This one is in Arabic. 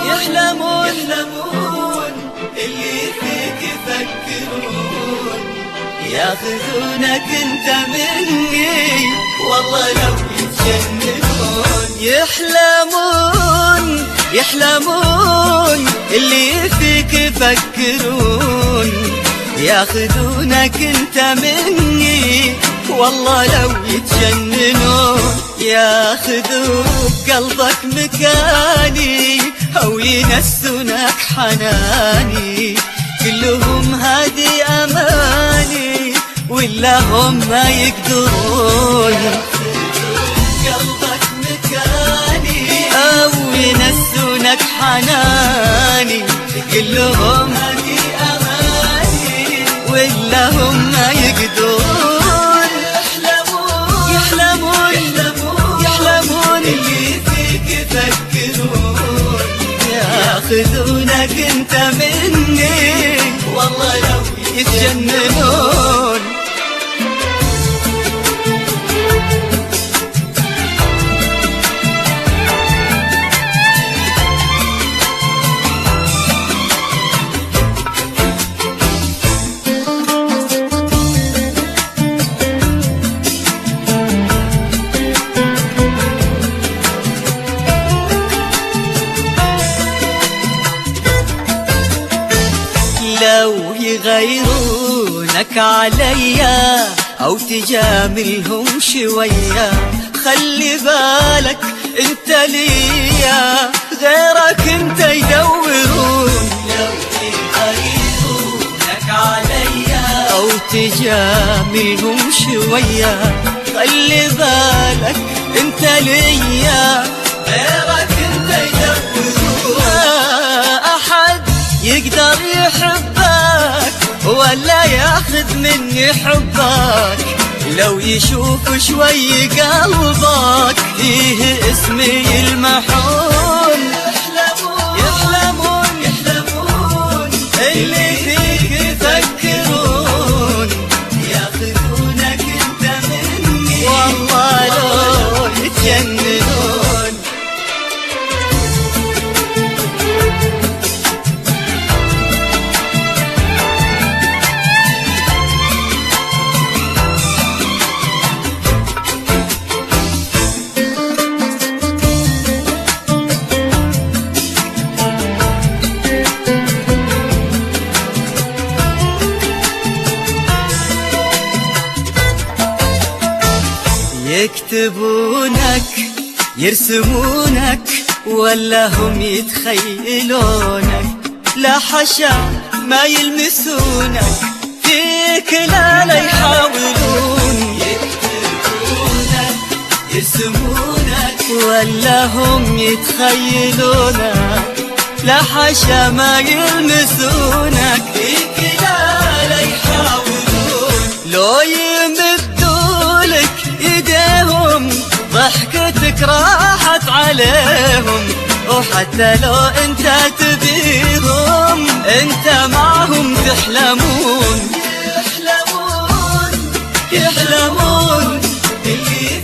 يحلمون اللي فيك يفكرون، ياخذونك انت مني والله لو يتجننون. يحلمون اللي فيك يفكرون، ياخذونك انت مني والله لو يتجننون. ياخذوا بقلبك مكاني أو ينسونك حناني، كلهم هادي أماني ولا هم ما يقدرون. قلبك مكاني أو ينسونك حناني، كلهم هادي أماني ولا هم ما يقدرون. يحلمون اللي فيك يفكرون، ياخذونك انت مني والله لو يتجننون. لو يغيرونك عليا أو تجاملهم شوية، خلي بالك انت ليا غيرك انت يدورون. لو يغيرونك عليا أو تجاملهم شوية، خلي بالك انت ليا غيرك انت يدورون. أحد يقدر يحبك ولا ياخذ مني حبك، لو يشوف شوي قلبك فيه اسمي المحون. يحلمون اللي فيك يفكرون، ياخذونك انت مني والله لو يتجننون. يكتبونك يرسمونك ولا هم يتخيلونك، لا حشا ما يلمسونك فيك لا يحاولون. يكتبونك يرسمونك ولا هم يتخيلونك، لا حشا ما يلمسونك فيك لا يحاولون. لو يمدولك ايديهم ضحكتك راحت عليهم، وحتى لو انت تبيهم انت معهم تحلمون. يحلمون اللي